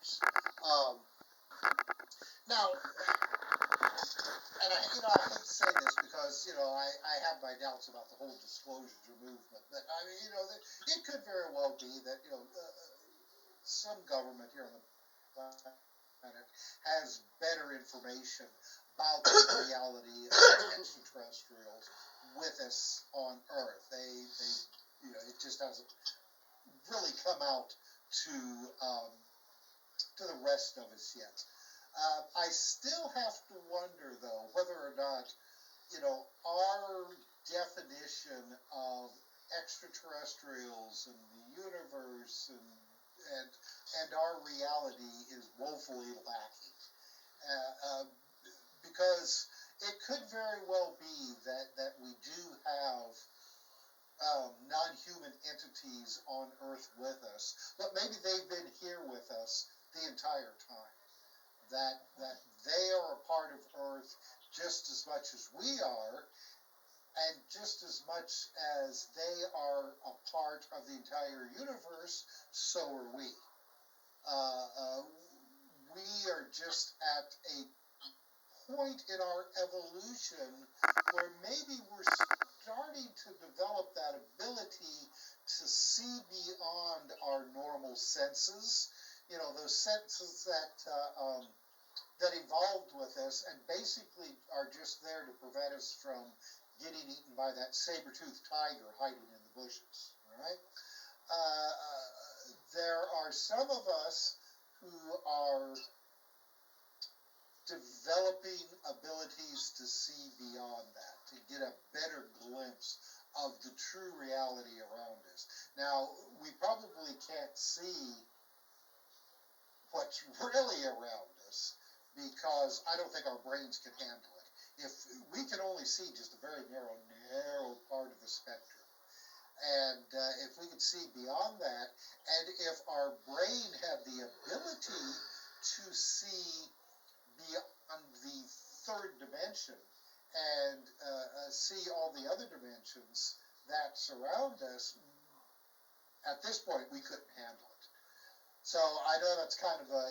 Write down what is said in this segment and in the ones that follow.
universe. Now, and I hate to say this because I have my doubts about the whole disclosure movement, but I mean it could very well be that some government here on the planet has better information about the reality of extraterrestrials with us on Earth. It just hasn't really come out to the rest of us yet. I still have to wonder, though, whether or not, our definition of extraterrestrials and the universe and our reality is woefully lacking. Because it could very well be that we do have non-human entities on Earth with us, but maybe they've been here with us the entire time. That they are a part of Earth just as much as we are, and just as much as they are a part of the entire universe, so are we. We are just at a point in our evolution where maybe we're starting to develop that ability to see beyond our normal senses. Those senses that evolved with us and basically are just there to prevent us from getting eaten by that saber-toothed tiger hiding in the bushes. All right? There are some of us who are developing abilities to see beyond that, to get a better glimpse of the true reality around us. Now, we probably can't see what's really around us because I don't think our brains can handle it. If we can only see just a very narrow part of the spectrum, and if we could see beyond that, and if our brain had the ability to see beyond the third dimension and see all the other dimensions that surround us, at this point we couldn't handle it. So I know that's kind of a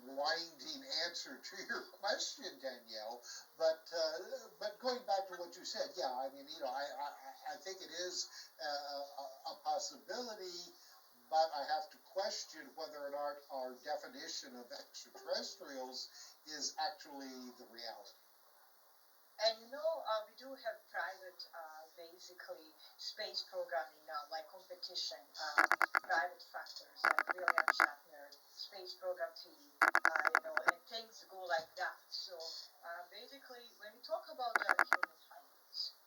winding answer to your question, Danielle. But going back to what you said, yeah, I mean, I think it is a possibility, but I have to question whether or not our definition of extraterrestrials is actually the reality. And we do have private, basically, space programming now, like competition, private factors, like William Shatner, space program team, and things go like that. So basically, when we talk about the human hybrids,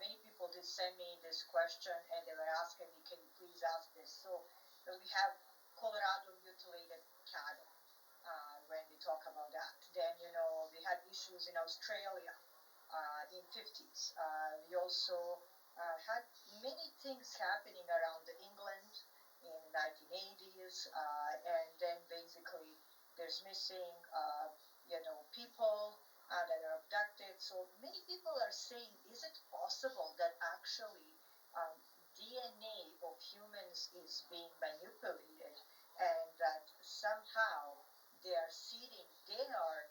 many people did send me this question, and they were asking me, can you please ask this? So we have Colorado mutilated cattle. When we talk about that, then we had issues in Australia. In 50s. We also had many things happening around England in 1980s, and then basically there's missing, people that are abducted. So many people are saying, is it possible that actually DNA of humans is being manipulated, and that somehow they are seeding their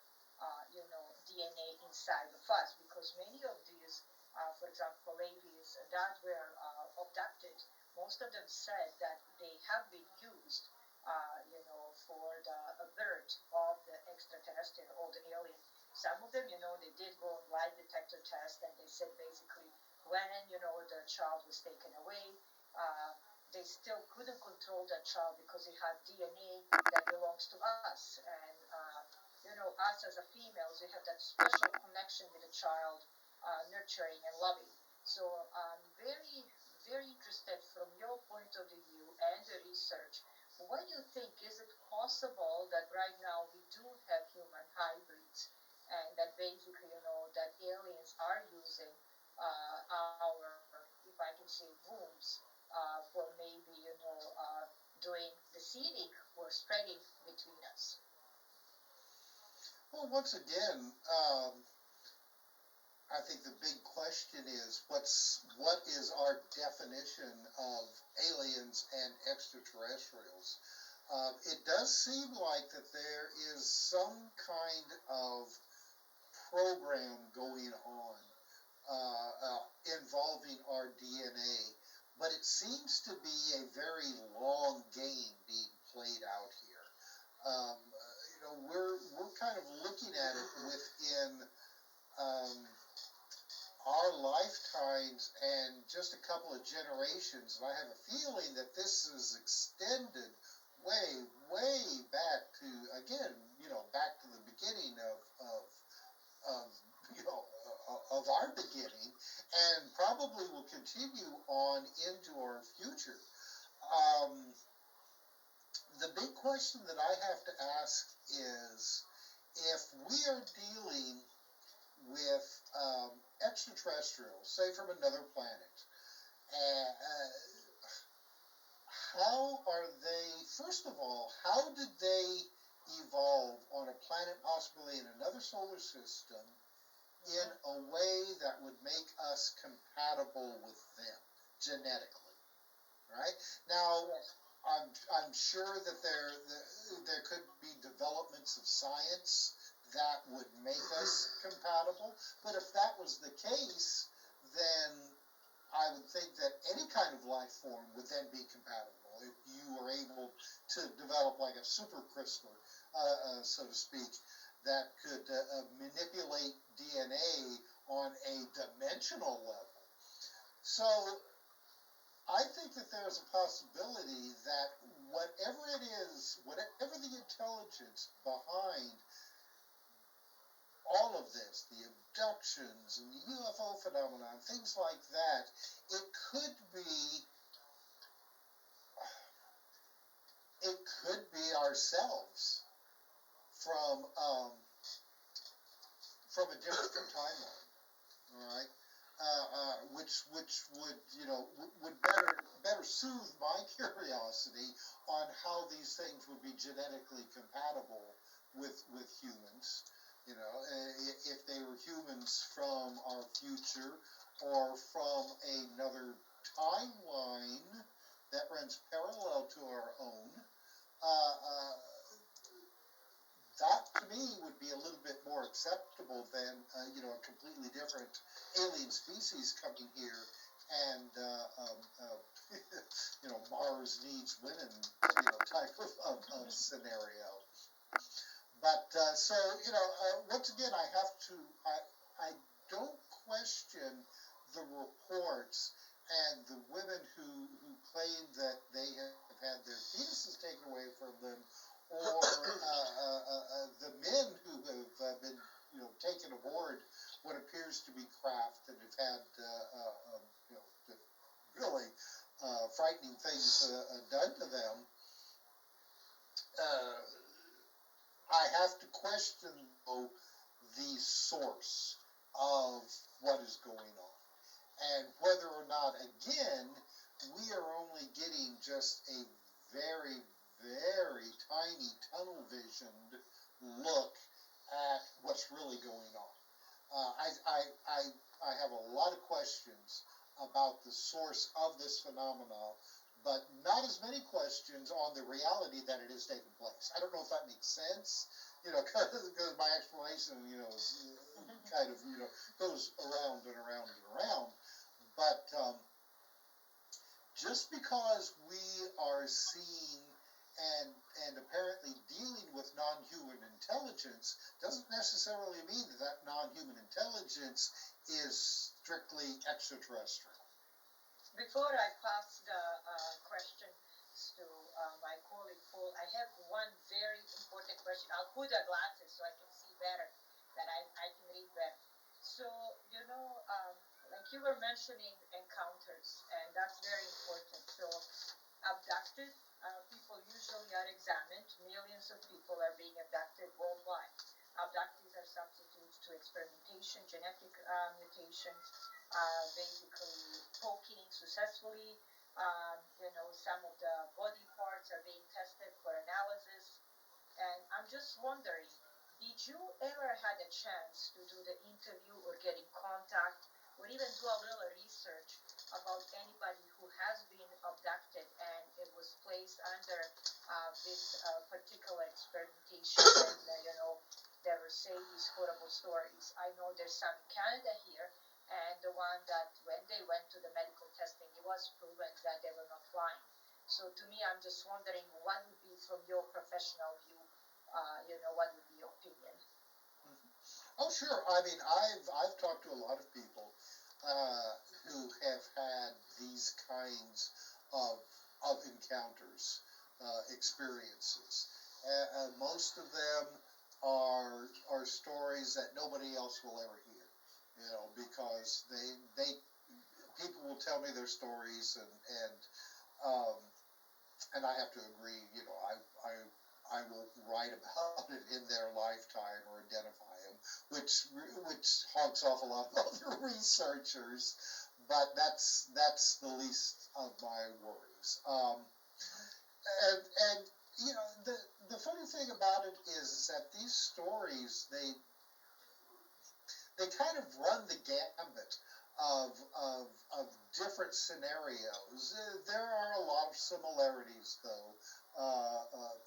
DNA inside of us, because many of these, for example, ladies that were abducted, most of them said that they have been used, for the birth of the extraterrestrial or the alien. Some of them, they did go on lie detector test, and they said basically when, the child was taken away, they still couldn't control that child because it had DNA that belongs to us. And us as a females, we have that special connection with the child, nurturing and loving. So I'm very, very interested from your point of view and the research. What do you think? Is it possible that right now we do have human hybrids, and that basically, that aliens are using our, if I can say, wombs for maybe, doing the seeding or spreading between us? Well, once again, I think the big question is what is our definition of aliens and extraterrestrials? It does seem like that there is some kind of program going on involving our DNA, but it seems to be a very long game being played out here. We're kind of looking at it within um, our lifetimes and just a couple of generations, and I have a feeling that this is extended way, way back to, again, back to the beginning of of our beginning, and probably will continue on into our future. Um, the big question that I have to ask is, if we are dealing with extraterrestrials, say from another planet, uh, how are they, first of all, how did they evolve on a planet possibly in another solar system in a way that would make us compatible with them genetically, right? Now, I'm sure that there could be developments of science that would make us compatible, but if that was the case, then I would think that any kind of life form would then be compatible. If you were able to develop like a super CRISPR, so to speak, that could manipulate DNA on a dimensional level. So I think that there's a possibility that whatever it is, whatever the intelligence behind all of this, the abductions and the UFO phenomenon, things like that, it could be ourselves from a different timeline. All right, which would would better soothe my curiosity on how these things would be genetically compatible with humans. If they were humans from our future or from another timeline that runs parallel to our own. Uh, uh, that to me would be a little bit more acceptable than a completely different alien species coming here and Mars needs women type of scenario. But so once again, I don't question the reports and the women who claim that they have had their fetuses taken away from them, or the men who have been taken aboard what appears to be craft and have had really frightening things done to them. I have to question though the source of what is going on, and whether or not, again, we are only getting just a very, very tiny tunnel visioned look at what's really going on. I have a lot of questions about the source of this phenomenon, but not as many questions on the reality that it is taking place. I don't know if that makes sense, because my explanation, kind of, goes around and around and around. But just because we are seeing and apparently dealing with non-human intelligence doesn't necessarily mean that non-human intelligence is strictly extraterrestrial. Before I pass the question to my colleague Paul, I have one very important question. I'll put the glasses so I can see better, that I can read better. So, like you were mentioning encounters, and that's very important. So, abducted people usually are examined. Millions of people are being abducted worldwide. Abductees are substitutes to experimentation, genetic mutations, basically poking successfully. Some of the body parts are being tested for analysis. And I'm just wondering, did you ever had a chance to do the interview or get in contact or even do a little research about anybody who has been abducted and it was was placed under this particular experimentation, and they were saying these horrible stories. I know there's some in Canada here, and the one that when they went to the medical testing, it was proven that they were not lying. So to me, I'm just wondering what would be from your professional view, what would be your opinion? Oh, sure. I mean, I've talked to a lot of people who have had these kinds of encounters, experiences. Most of them are stories that nobody else will ever hear. Because they people will tell me their stories, um, and I have to agree. I will write about it in their lifetime or identify them, which honks off a lot of other researchers, but that's the least of my worries. And the funny thing about it is that these stories they kind of run the gambit of different scenarios. There are a lot of similarities, though.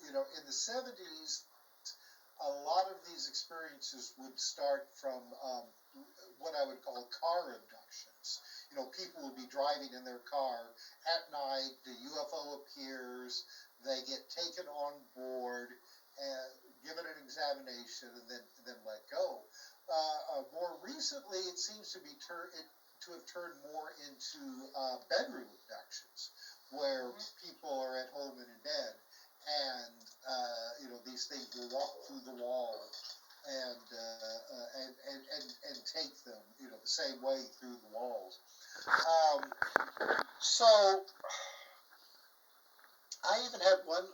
In the 70s, a lot of these experiences would start from what I would call car abductions. People would be driving in their car at night, the UFO appears, they get taken on board, and given an examination, and then let go. More recently, it seems to have turned more into bedroom abductions, where people are at home and in bed, and these things will walk through the wall and take them the same way through the walls. So I even had